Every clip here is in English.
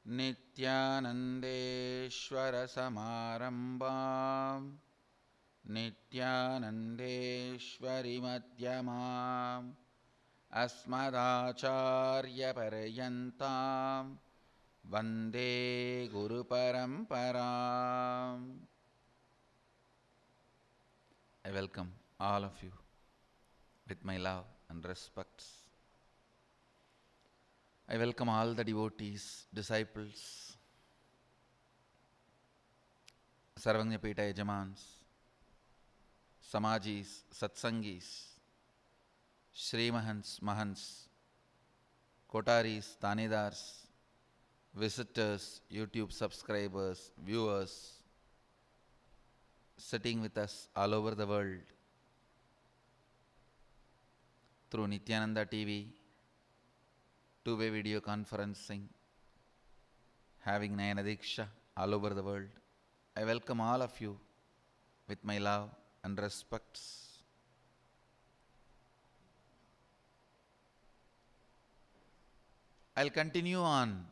नित्यानन्देश्वरसमारम्भां नित्यानन्देश्वरिमध्यमाम् अस्मदाचार्यपर्यन्तां वन्दे गुरुपरम्पराम्. I welcome all of you with my love and respects. I welcome all the devotees, disciples, Sarvanyapeta Yajamans, Samajis, Satsangis, Shri Mahants, Kotaris, Tanidars, visitors, YouTube subscribers, viewers, sitting with us all over the world through Nityananda TV, two-way video conferencing, having Nayana Diksha all over the world. I welcome all of you with my love and respects. I'll continue on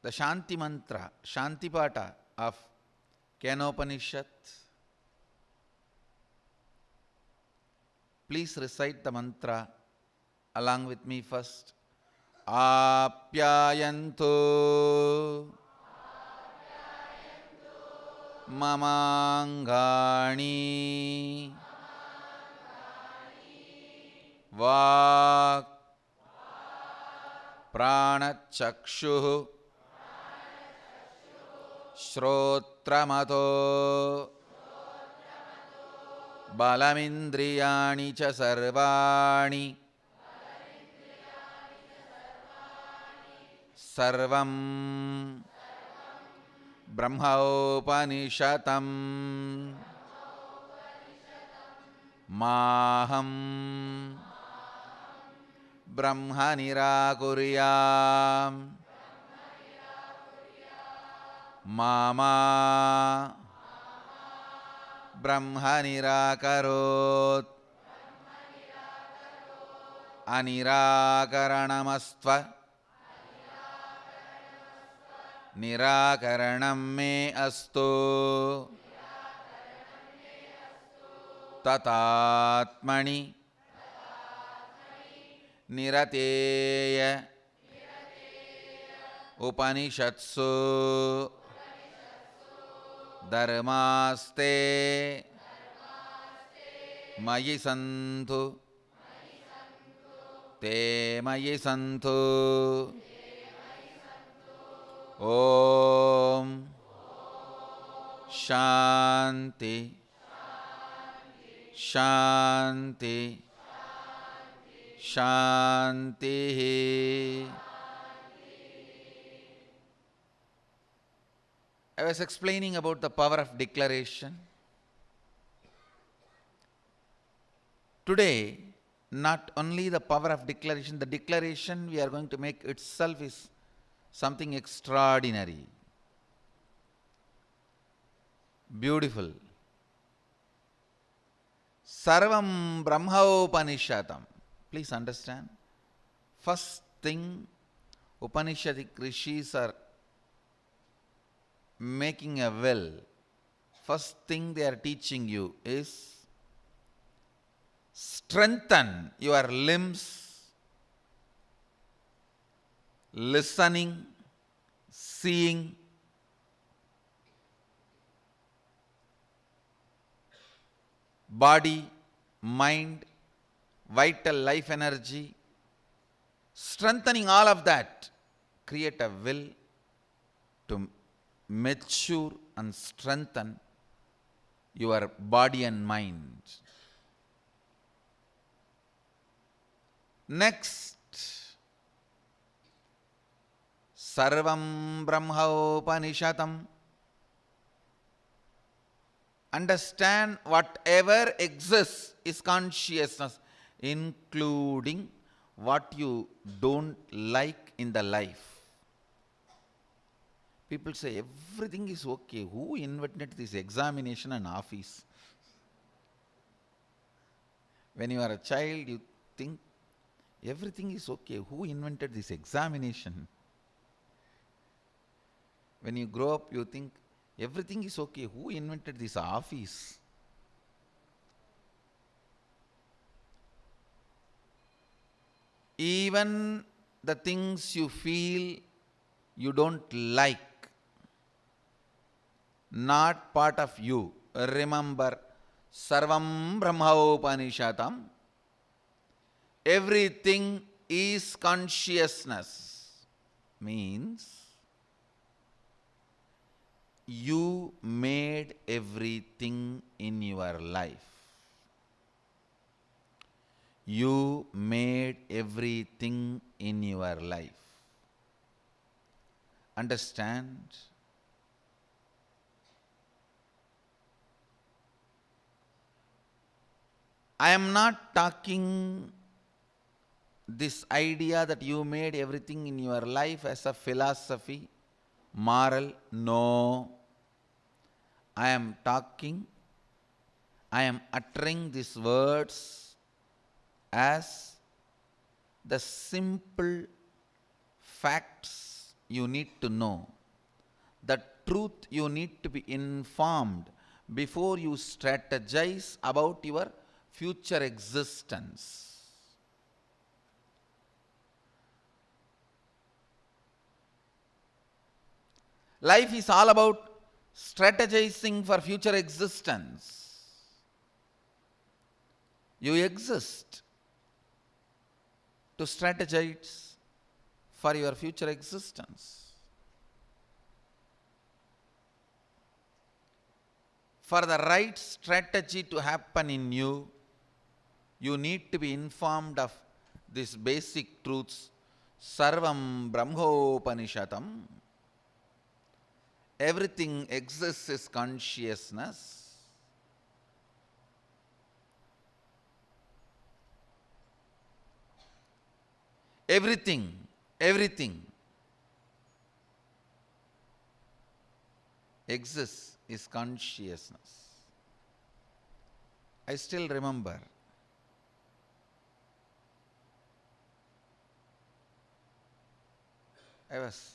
the Shanti Mantra, Shanti Pata of Kenopanishad. Please recite the mantra along with me first. Apyayantu mamangani vak pranachakshuh Shrotramato balamindriyani cha sarvani sarvam brahmaopanishatam maham brahma nirakuryam Mama Brahma Nirakarot Anirakaranamastva Nirakaranam me astu Tatatmani Nirateya Upanishatsu Dharmaste Mayi Santu Te Mayi Santu Om Shanti Shanti Shanti. I was explaining about the power of declaration. Today, not only the power of declaration, the declaration we are going to make itself is something extraordinary, beautiful. Sarvam Brahmaopanishatam. Please understand. First thing, Upanishadic rishis are making a well. First thing they are teaching you is strengthen your limbs, listening, seeing, body, mind, vital life energy, strengthening all of that, create a will to mature and strengthen your body and mind. Next, Sarvam Brahmaopanishatam. Understand whatever exists is consciousness, including what you don't like in the life. People say everything is okay. Who invented this examination and office? When you are a child, you think Everything is okay. Who invented this examination? When you grow up, you think everything is okay. Who invented this office? Even the things you feel you don't like, not part of you. Remember, Sarvam Brahma everything is consciousness. Means you made everything in your life. You made everything in your life. Understand? I am not talking this idea that you made everything in your life as a philosophy, moral. No. I am uttering these words as the simple facts you need to know, the truth you need to be informed before you strategize about your future existence. Life is all about strategizing for future existence. You exist to strategize for your future existence. For the right strategy to happen in you, you need to be informed of these basic truths. Sarvam Brahmopanishadam. Everything exists is consciousness. Everything exists is consciousness. I still remember I was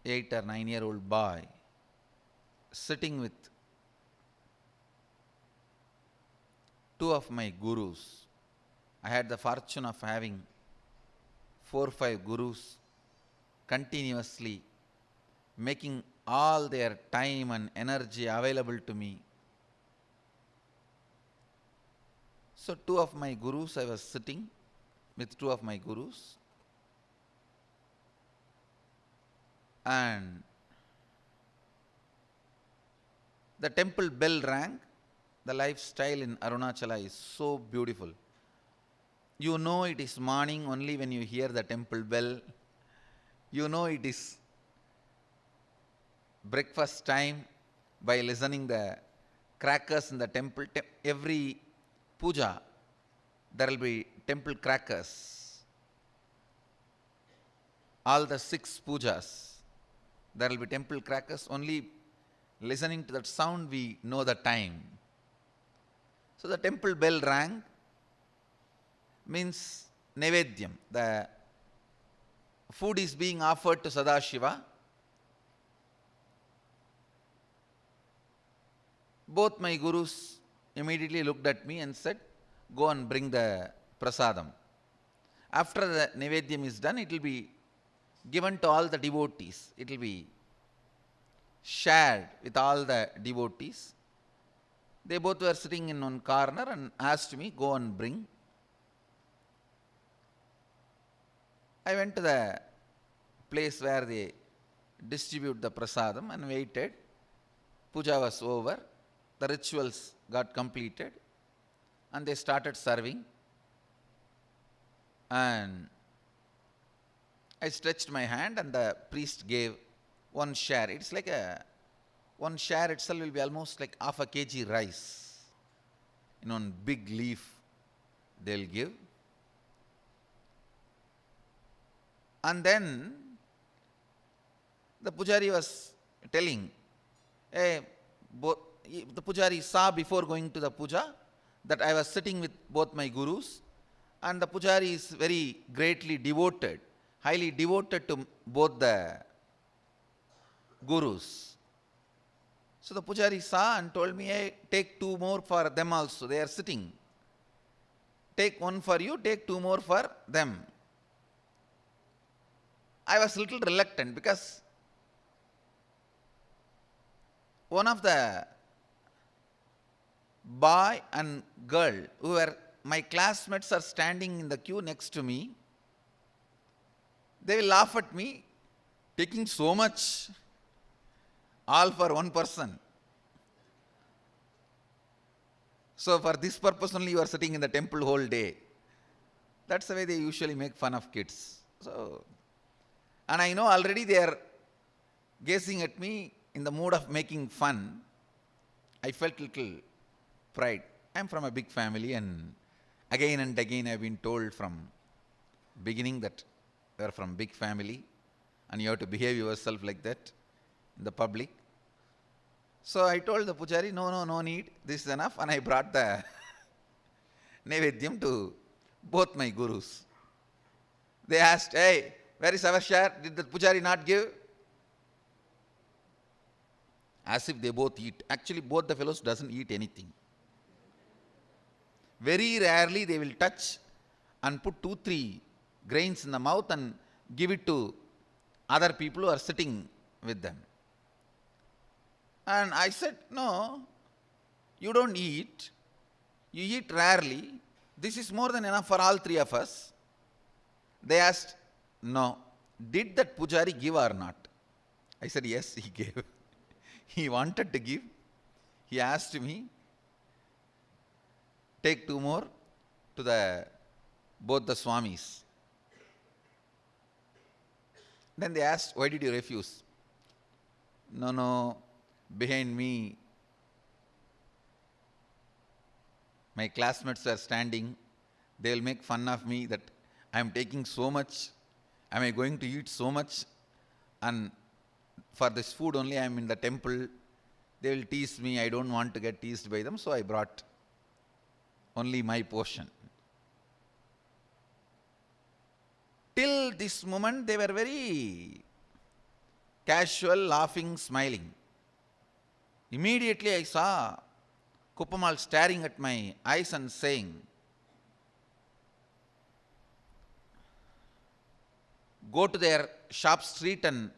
8 or 9-year-old boy sitting with two of my gurus. I had the fortune of having 4 or 5 gurus continuously making all their time and energy available to me. So I was sitting with 2 of my gurus, and the temple bell rang. The lifestyle in Arunachala is so beautiful. You know it is morning only when you hear the temple bell. You know it is breakfast time by listening the crackers in the temple. Every puja, there will be temple crackers. All the 6 pujas, there will be temple crackers. Only listening to that sound we know the time. So the temple bell rang, means Nevedyam. The food is being offered to Sadashiva. Both my gurus immediately looked at me and said, go and bring the prasadam. After the Nevedyam is done, it will be given to all the devotees. It will be shared with all the devotees. They both were sitting in one corner and asked me, go and bring. I went to the place where they distribute the prasadam and waited. Puja was over. The rituals got completed and they started serving. And I stretched my hand and the priest gave one share. It's like one share itself will be almost like half a kg rice. In one big leaf they'll give. And then the pujari was telling, the pujari saw before going to the puja that I was sitting with both my gurus, and the pujari is very greatly devoted, highly devoted to both the gurus. So the pujari saw and told me, hey, take two more for them also. They are sitting. Take one for you, take two more for them. I was a little reluctant because one of the boy and girl who were my classmates are standing in the queue next to me. They will laugh at me, taking so much, all for one person. So for this purpose only you are sitting in the temple whole day. That's the way they usually make fun of kids. So, and I know already they are gazing at me in the mood of making fun. I felt little pride. I am from a big family, and again I have been told from beginning that you are from big family and you have to behave yourself like that in the public. So I told the pujari, no need, this is enough, and I brought the Naivedyam to both my gurus. They asked, hey, where is our share? Did the pujari not give? As if they both eat. Actually, both the fellows doesn't eat anything. Very rarely they will touch and put 2-3 grains in the mouth and give it to other people who are sitting with them. And I said, no, you don't eat. You eat rarely. This is more than enough for all three of us. They asked, no, did that pujari give or not? I said, yes, he gave. He wanted to give. He asked me, take two more to both the swamis. Then they asked, why did you refuse? No, behind me, my classmates are standing. They will make fun of me that I am taking so much. Am I going to eat so much? And for this food only I am in the temple. They will tease me. I don't want to get teased by them. So I brought only my portion. Till this moment they were very casual, laughing, smiling. Immediately I saw Kuppamal staring at my eyes and saying, go to their shop street and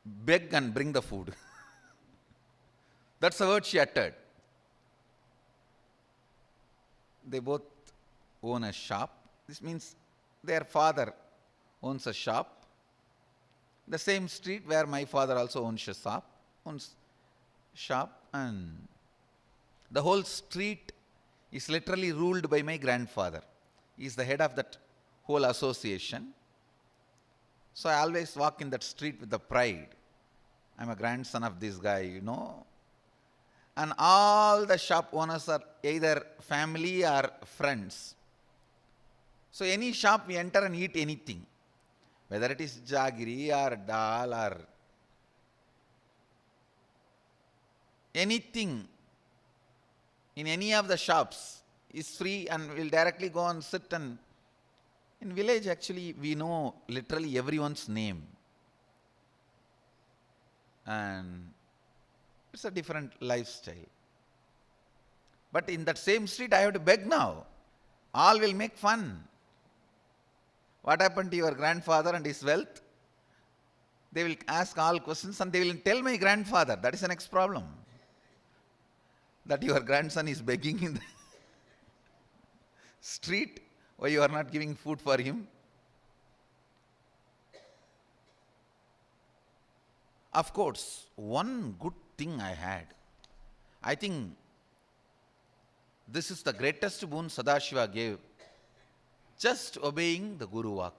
beg and bring the food. That's the word she uttered. They both own a shop. This means their father owns a shop. The same street where my father also owns shop, and the whole street is literally ruled by my grandfather. He is the head of that whole association. So I always walk in that street with the pride. I'm a grandson of this guy, And all the shop owners are either family or friends. So any shop we enter and eat anything, whether it is jaggery or dal or anything in any of the shops is free, and we'll directly go and sit. And in village actually we know literally everyone's name. And it's a different lifestyle. But in that same street I have to beg now. All will make fun. What happened to your grandfather and his wealth? They will ask all questions and they will tell my grandfather. That is the next problem. That your grandson is begging in the street. Why you are not giving food for him? Of course, one good thing I had. I think this is the greatest boon Sadashiva gave. Just obeying the Guru Vak.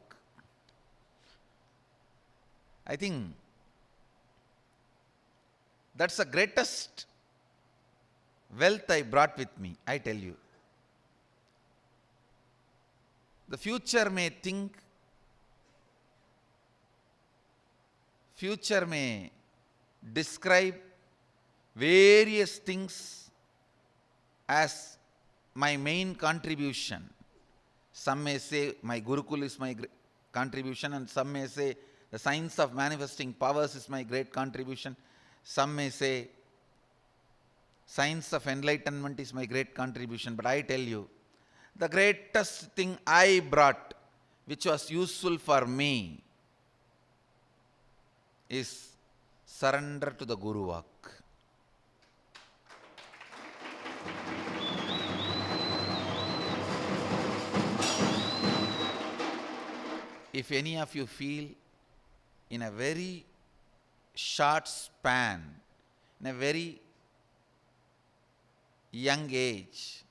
I think that's the greatest wealth I brought with me, I tell you. The future may think, future may describe various things as my main contribution. Some may say my Gurukul is my contribution, and some may say the science of manifesting powers is my great contribution. Some may say science of enlightenment is my great contribution. But I tell you, the greatest thing I brought, which was useful for me, is surrender to the Guru Vak. If any of you feel in a very short span, in a very young age,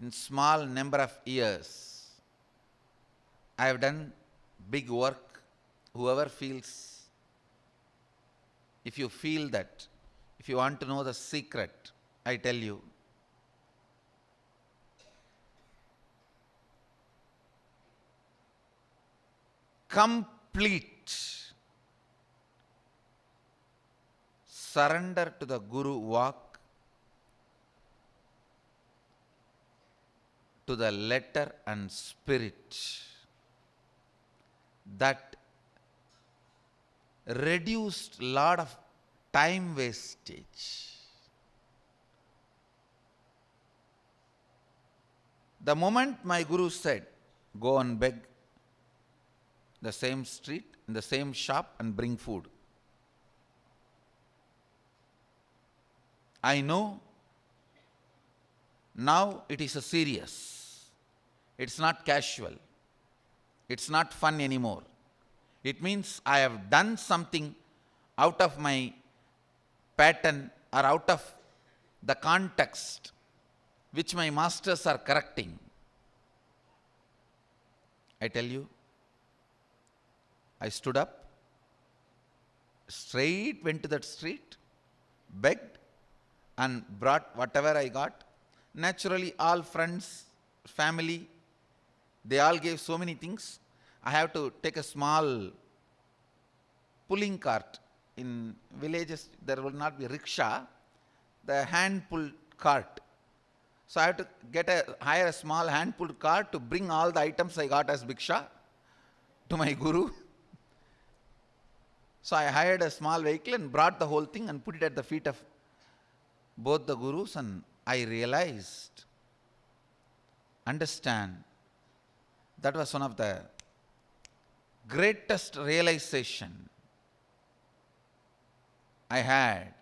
in small number of years, I have done big work. Whoever feels, if you feel that, if you want to know the secret, I tell you, complete surrender to the Guru Vak, to the letter and spirit, that reduced lot of time wastage. The moment my Guru said, go and beg the same street, in the same shop, and bring food, I know now it is a serious. It's not casual. It's not fun anymore. It means I have done something out of my pattern or out of the context which my masters are correcting. I tell you, I stood up, straight went to that street, begged, and brought whatever I got. Naturally, all friends, family, they all gave so many things. I have to take a small pulling cart. In villages, there will not be rickshaw, the hand-pulled cart. So I have to hire a small hand-pulled cart to bring all the items I got as bhiksha to my Guru. So I hired a small vehicle and brought the whole thing and put it at the feet of both the Gurus, and I realized, understand, that was one of the greatest realization I had.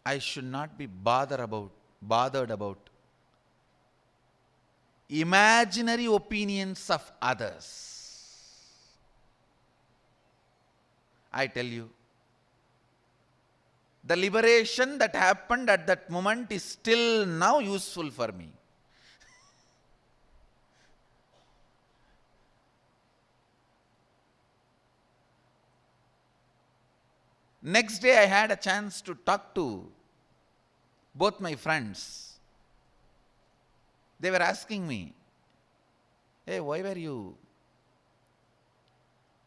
I should not be bothered about imaginary opinions of others. I tell you, the liberation that happened at that moment is still now useful for me. Next day I had a chance to talk to both my friends. They were asking me, hey, why were you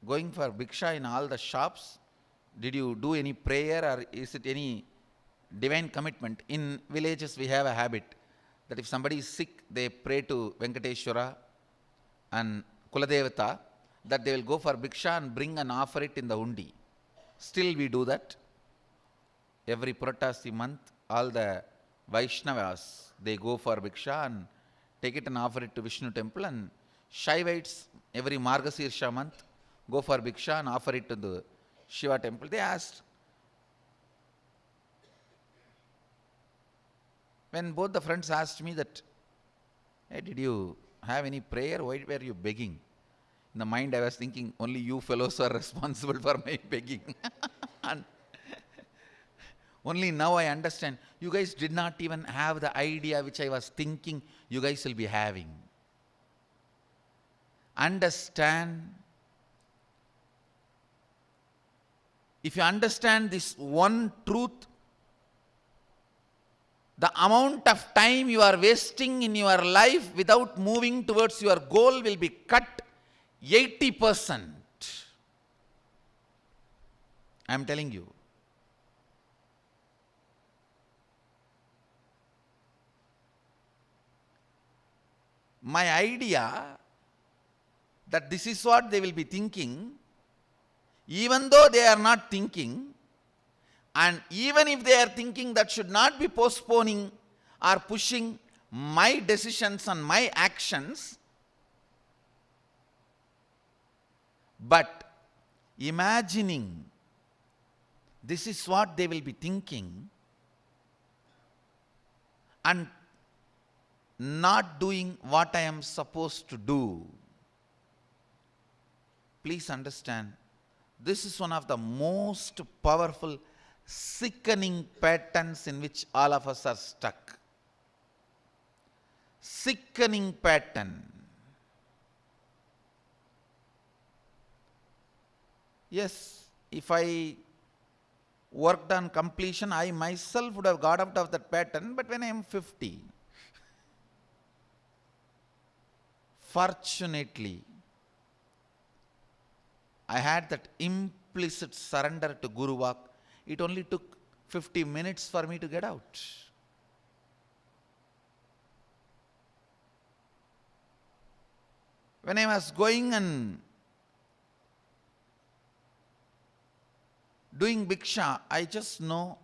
going for bhiksha in all the shops? Did you do any prayer, or is it any divine commitment? In villages we have a habit that if somebody is sick, they pray to Venkateshwara and Kuladevata, that they will go for bhiksha and bring and offer it in the undi. Still we do that. Every Puratasi month, all the Vaishnavas, they go for bhiksha and take it and offer it to Vishnu temple, and Shaivites every Margasirsha month go for bhiksha and offer it to the Shiva temple. They asked, when both the friends asked me that, hey, did you have any prayer? Why were you begging? In the mind I was thinking, only you fellows are responsible for my begging. And only now I understand, you guys did not even have the idea which I was thinking you guys will be having. Understand, if you understand this one truth, the amount of time you are wasting in your life without moving towards your goal will be cut 80%. I am telling you. My idea that this is what they will be thinking, even though they are not thinking, and even if they are thinking, that should not be postponing or pushing my decisions and my actions, but imagining this is what they will be thinking and not doing what I am supposed to do. Please understand, this is one of the most powerful, sickening patterns in which all of us are stuck. Sickening pattern. Yes, if I worked on completion, I myself would have got out of that pattern, but when I am 50, fortunately, I had that implicit surrender to Guru Vak. It only took 50 minutes for me to get out. When I was going and doing Bhiksha, I just know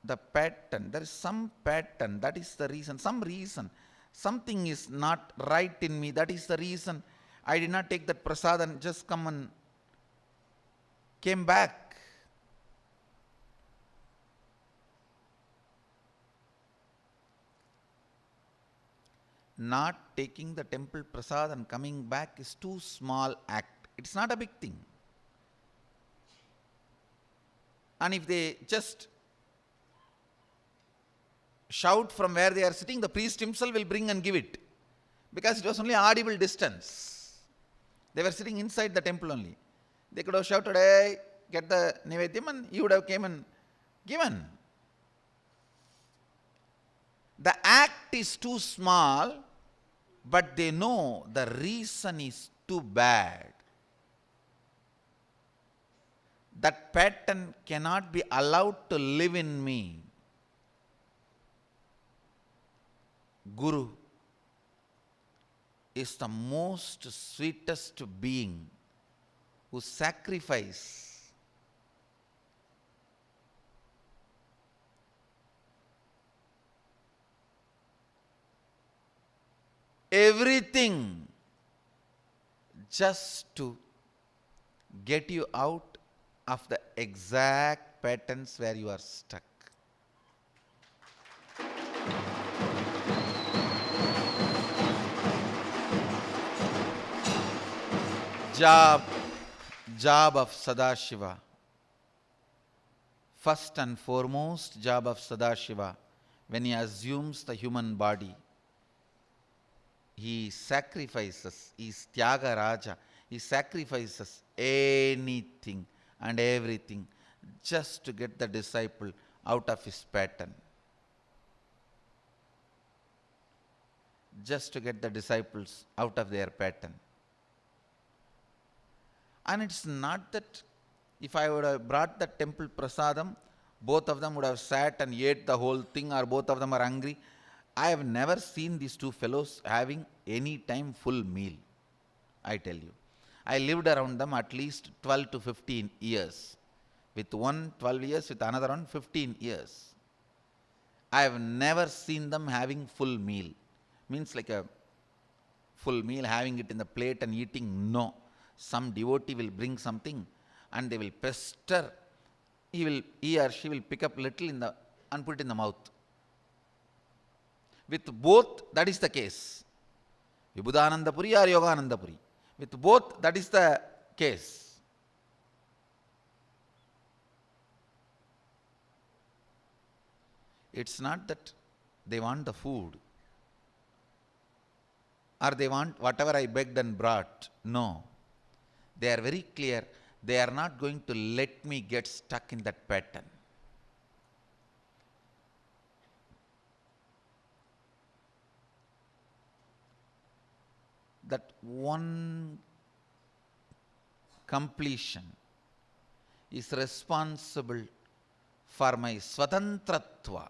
the pattern. There is some pattern. That is the reason. Some reason. Something is not right in me. That is the reason I did not take that prasad and just come and came back. Not taking the temple prasad and coming back is too small act. It's not a big thing. And if they just shout from where they are sitting, the priest himself will bring and give it. Because it was only audible distance. They were sitting inside the temple only. They could have shouted, hey, get the Nivedyam, and he would have came and given. The act is too small, but they know the reason is too bad. That pattern cannot be allowed to live in me. Guru is the most sweetest being who sacrifices everything just to get you out of the exact patterns where you are stuck. Job of Sadashiva. First and foremost job of Sadashiva, when he assumes the human body, he sacrifices, he is Tyaga Raja, he sacrifices anything and everything just to get the disciple out of his pattern. Just to get the disciples out of their pattern. And it's not that if I would have brought the temple prasadam, both of them would have sat and ate the whole thing, or both of them are hungry. I have never seen these two fellows having any time full meal, I tell you. I lived around them at least 12 to 15 years. With one 12 years, with another one 15 years. I have never seen them having full meal. Means like a full meal, having it in the plate and eating, no. Some devotee will bring something and they will pester. He or she will pick up little and put it in the mouth. With both, that is the case. Vibhudananda Puri or Yogananda Puri. With both, that is the case. It's not that they want the food or they want whatever I begged and brought. No. They are very clear. They are not going to let me get stuck in that pattern. That one completion is responsible for my swatantratva,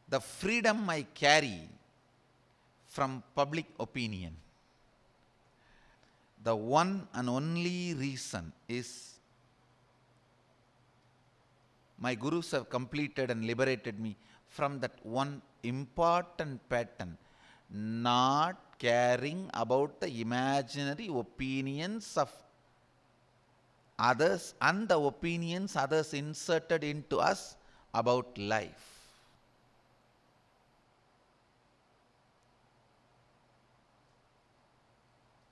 the freedom I carry from public opinion. The one and only reason is my gurus have completed and liberated me from that one important pattern, not caring about the imaginary opinions of others and the opinions others inserted into us about life.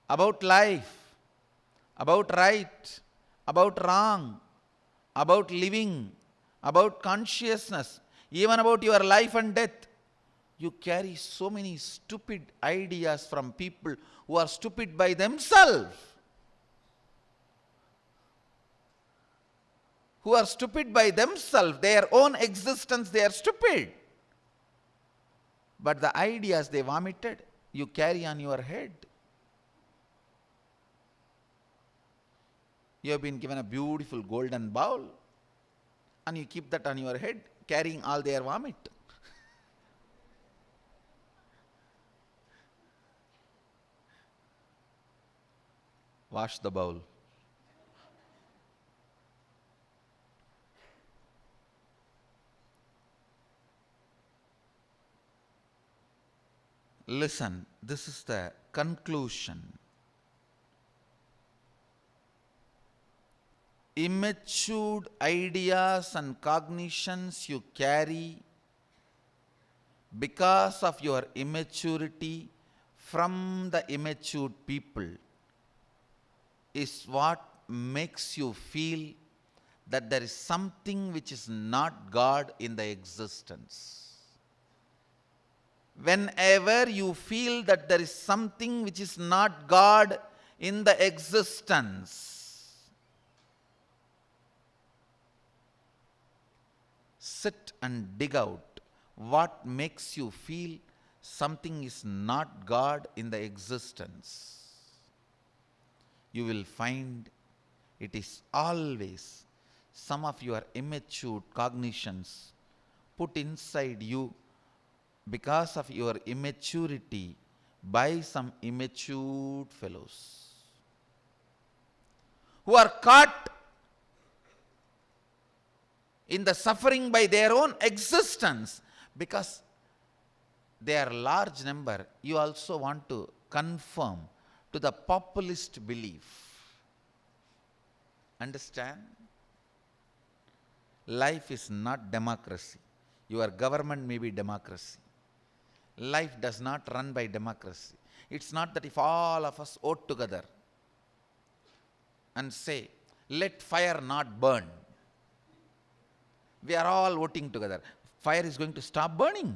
About life, about right, about wrong, about living, about consciousness, even about your life and death. You carry so many stupid ideas from people who are stupid by themselves. Who are stupid by themselves, their own existence, they are stupid. But the ideas they vomited, you carry on your head. You have been given a beautiful golden bowl, and you keep that on your head, carrying all their vomit. Wash the bowl. Listen, this is the conclusion. Immature ideas and cognitions you carry because of your immaturity from the immature people is what makes you feel that there is something which is not God in the existence. Whenever you feel that there is something which is not God in the existence, sit and dig out what makes you feel something is not God in the existence. You will find it is always some of your immature cognitions put inside you because of your immaturity by some immature fellows who are caught in the suffering by their own existence, because they are large number. You also want to conform to the populist belief. Understand? Life is not democracy. Your government may be democracy. Life does not run by democracy. It's not that if all of us vote together and say, let fire not burn, we are all voting together, fire is going to stop burning.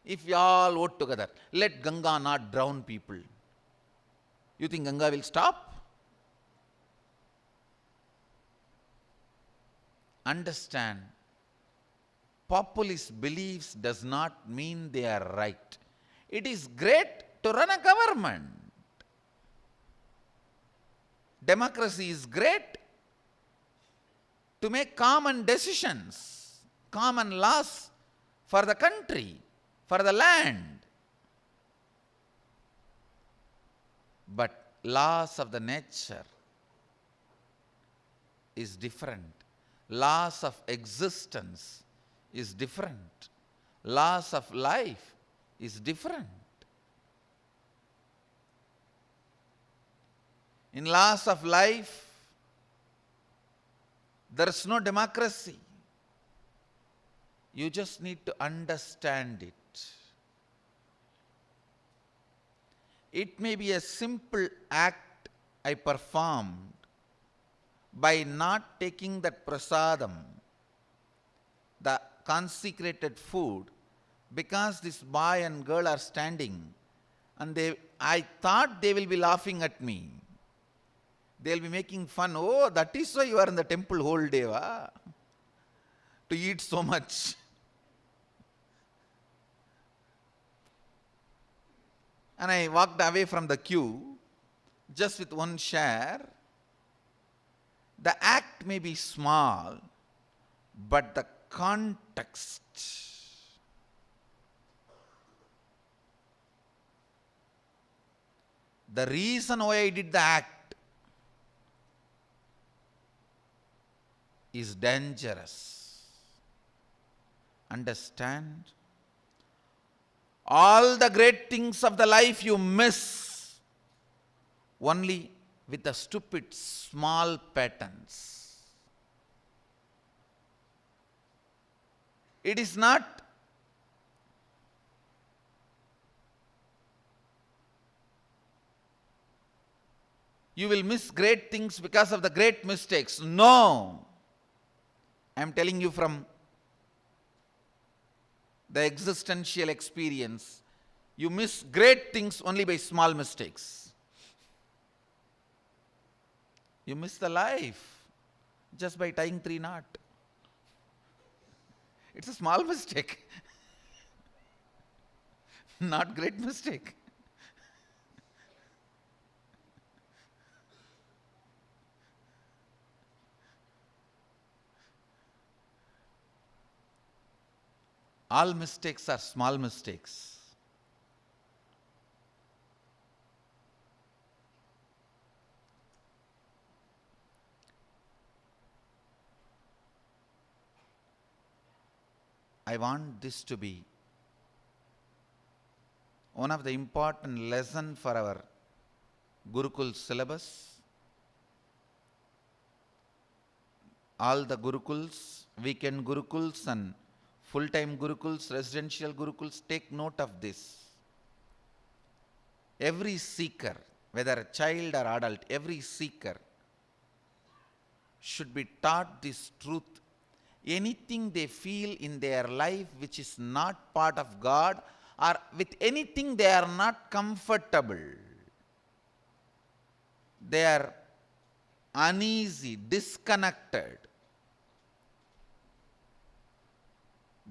If we all vote together, let Ganga not drown people, you think Ganga will stop? Understand, populist beliefs does not mean they are right. It is great to run a government. Democracy is great to make common decisions, common laws for the country, for the land. But laws of the nature is different. Laws of existence is different. Laws of life is different. In laws of life, there is no democracy. You just need to understand it. It may be a simple act I performed by not taking that prasadam, the consecrated food, because this boy and girl are standing, and I thought they will be laughing at me. They'll be making fun. Oh, that is why you are in the temple whole day, to eat so much. And I walked away from the queue just with one share, The act may be small, but the context, the reason why I did the act is dangerous. Understand? All the great things of the life you miss only with the stupid small patterns. It is not you will miss great things because of the great mistakes. No. I am telling you from the existential experience. You miss great things only by small mistakes. You miss the life just by tying 3 knots. It's a small mistake, not great mistake. All mistakes are small mistakes. I want this to be one of the important lessons for our Gurukul syllabus. All the Gurukuls, weekend Gurukuls and full-time Gurukuls, residential Gurukuls, take note of this. Every seeker, whether a child or adult, every seeker should be taught this truth. Anything they feel in their life which is not part of God, or with anything they are not comfortable, they are uneasy, disconnected,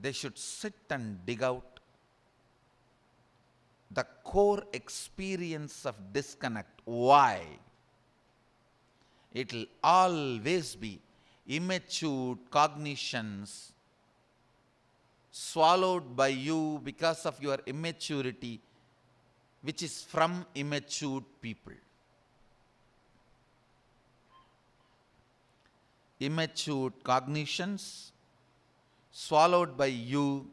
they should sit and dig out the core experience of disconnect. Why? It will always be immature cognitions swallowed by you because of your immaturity, which is from immature people. Immature cognitions swallowed by you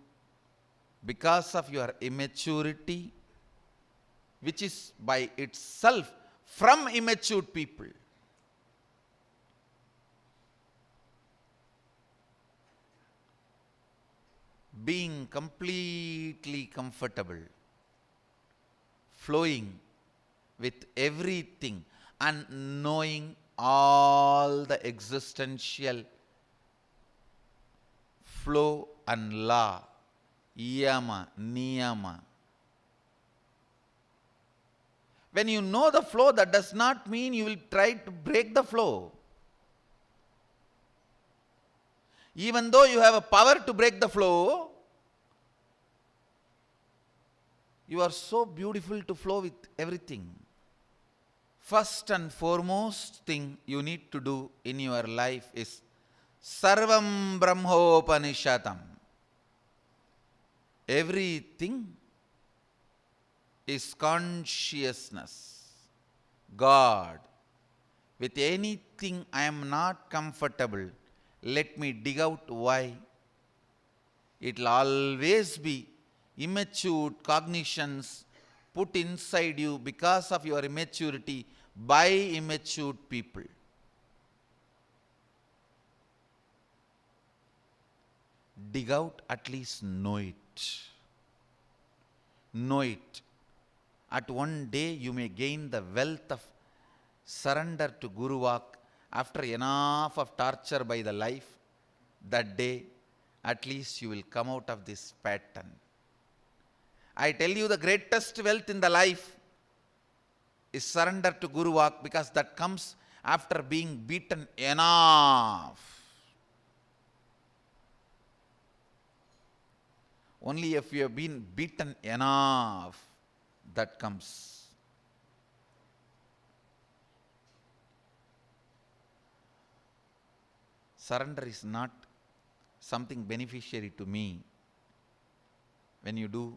because of your immaturity, which is by itself from immature people. Being completely comfortable, flowing with everything and knowing all the existential flow and law, yama, niyama. When you know the flow, that does not mean you will try to break the flow. Even though you have a power to break the flow, you are so beautiful to flow with everything. First and foremost thing you need to do in your life is Sarvam Brahmopanishatam. Everything is consciousness. God. With anything I am not comfortable, let me dig out why. It will always be immature cognitions put inside you because of your immaturity by immature people. Dig out, at least know it. Know it. At one day you may gain the wealth of surrender to Guru Vak after enough of torture by the life. That day, at least you will come out of this pattern. I tell you, the greatest wealth in the life is surrender to Guru Vak, because that comes after being beaten enough. Only if you have been beaten enough, that comes. Surrender is not something beneficiary to me. When you do,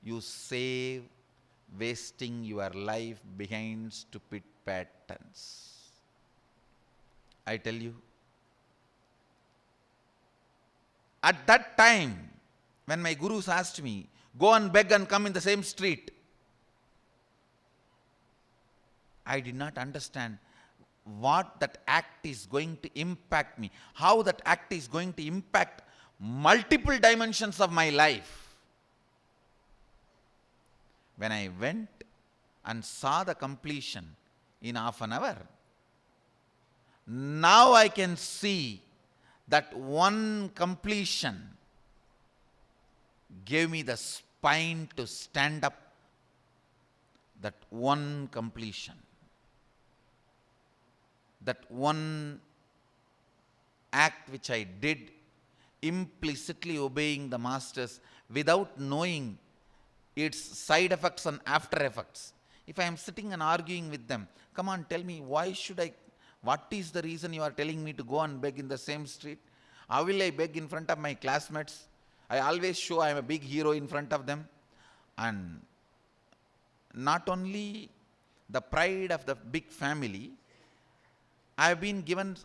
you save wasting your life behind stupid patterns. I tell you, at that time, when my gurus asked me, go and beg and come in the same street, I did not understand what that act is going to impact me, how that act is going to impact multiple dimensions of my life. When I went and saw the completion in half an hour, now I can see that one completion gave me the spine to stand up. That one completion, that one act which I did, implicitly obeying the masters without knowing its side effects and after effects. If I am sitting and arguing with them, come on, tell me, why should I, what is the reason you are telling me to go and beg in the same street? How will I beg in front of my classmates? I always show I am a big hero in front of them. And not only the pride of the big family, I have been given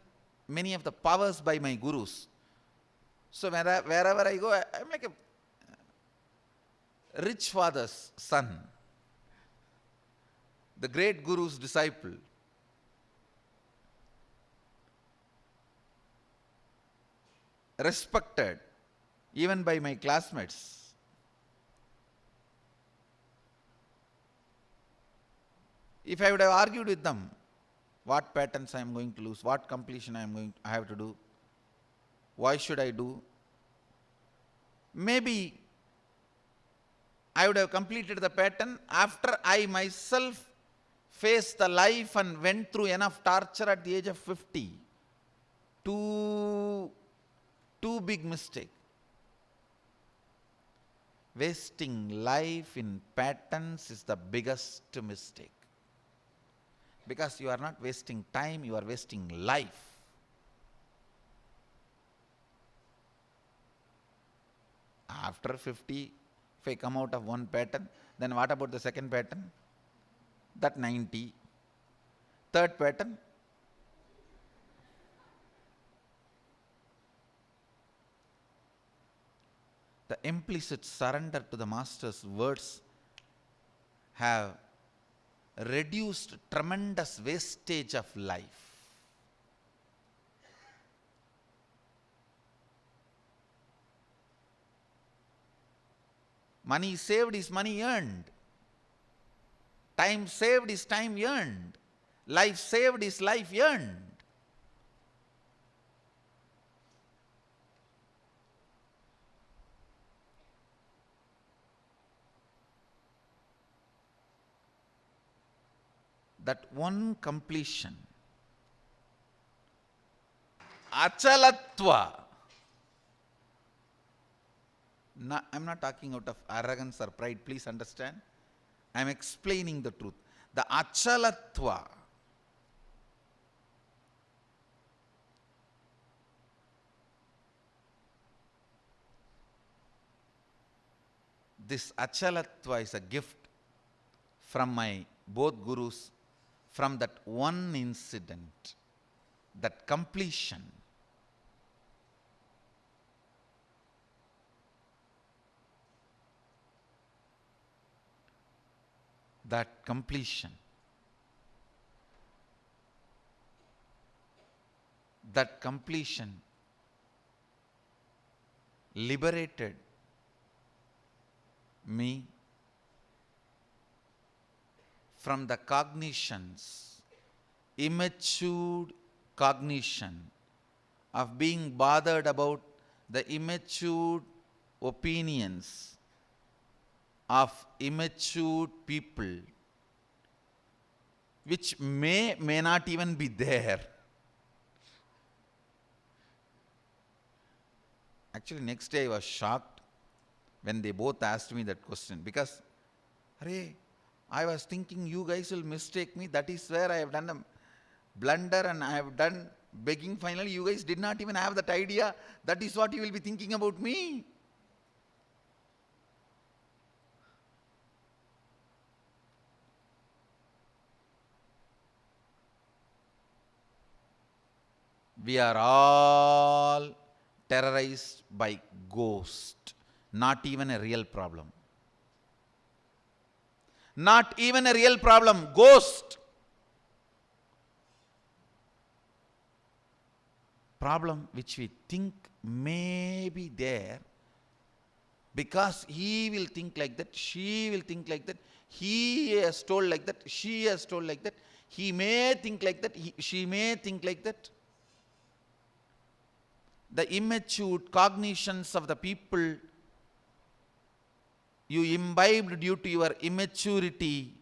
many of the powers by my gurus. So wherever I go, I am like a rich father's son, the great guru's disciple. Respected even by my classmates. If I would have argued with them, what patterns I am going to lose, what completion I have to do, why should I do? Maybe I would have completed the pattern after I myself faced the life and went through enough torture at the age of 50. Too big mistake. Wasting life in patterns is the biggest mistake. Because you are not wasting time, you are wasting life. After 50, if I come out of one pattern, then what about the second pattern? That 90. Third pattern? The implicit surrender to the master's words have reduced tremendous wastage of life. Money saved is money earned. Time saved is time earned. Life saved is life earned. That one completion, achalatva. No, I'm not talking out of arrogance or pride, please understand. I'm explaining the truth. The achalatva, this achalatva is a gift from my both gurus, from that one incident, that completion. That completion, liberated me from the cognitions, immature cognition of being bothered about the immature opinions of immature people, which may not even be there. Actually, next day I was shocked when they both asked me that question, because I was thinking you guys will mistake me. That is where I have done a blunder and I have done begging finally. You guys did not even have that idea. That is what you will be thinking about me. We are all terrorized by ghost. Not even a real problem. Not even a real problem. Ghost. Problem which we think may be there, because he will think like that, she will think like that, he has told like that, she has told like that, he may think like that, she may think like that. The immature cognitions of the people you imbibed due to your immaturity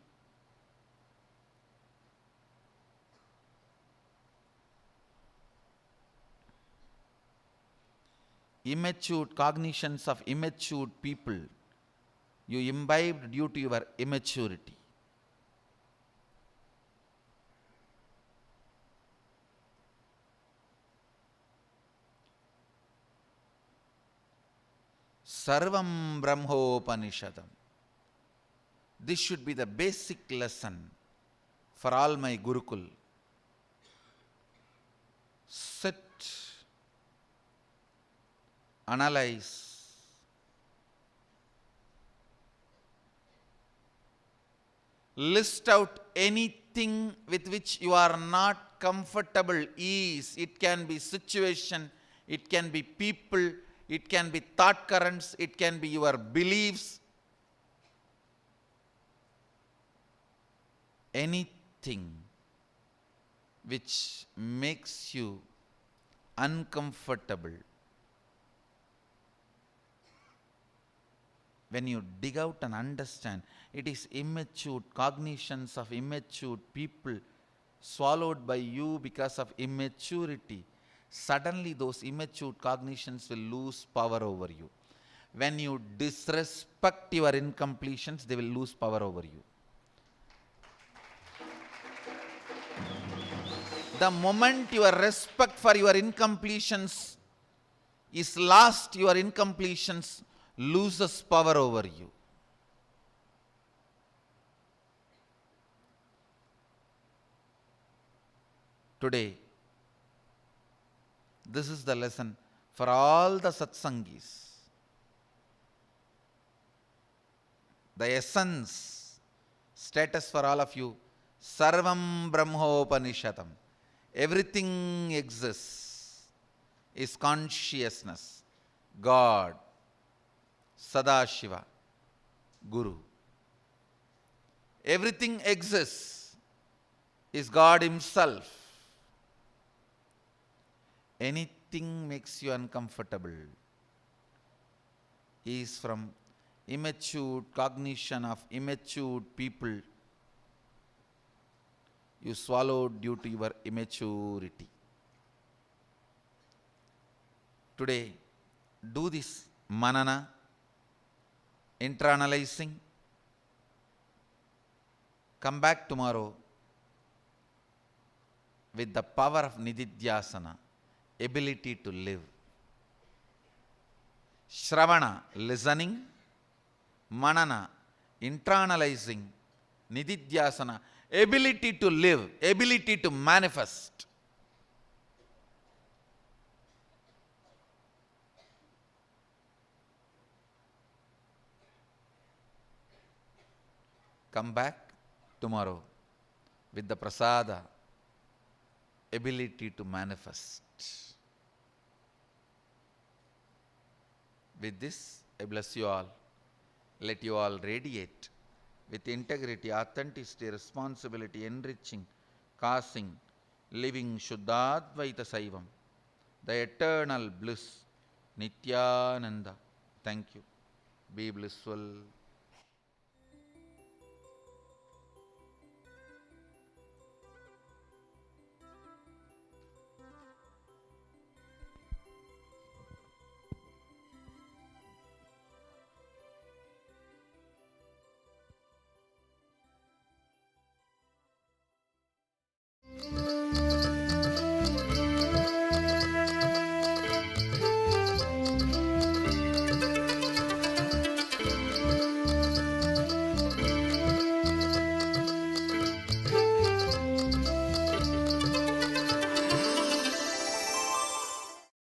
immature cognitions of immature people you imbibed due to your immaturity. Sarvam Brahmopanishadam. This should be the basic lesson for all my Gurukul. Sit, analyze, list out anything with which you are not comfortable. It can be situation, it can be people, it can be thought currents, it can be your beliefs. Anything which makes you uncomfortable. When you dig out and understand, it is immature cognitions of immature people swallowed by you because of immaturity. Suddenly those immature cognitions will lose power over you. When you disrespect your incompletions, they will lose power over you. The moment your respect for your incompletions is lost, your incompletions loses power over you. Today, this is the lesson for all the satsangis. The essence, status for all of you, Sarvam Brahmopanishadam. Everything exists, is consciousness, God, Sadashiva, Guru. Everything exists, is God Himself. Anything makes you uncomfortable is from immature cognition of immature people you swallowed due to your immaturity. Today, do this manana, internalizing. Come back tomorrow with the power of Nididhyasana, ability to live. Shravana, listening. Manana, internalizing. Nididhyasana, ability to live, ability to manifest. Come back tomorrow with the prasada, ability to manifest. With this, I bless you all. Let you all radiate with integrity, authenticity, responsibility, enriching, causing, living Shuddhadvaita Saivam, the eternal bliss, Nityananda. Thank you. Be blissful.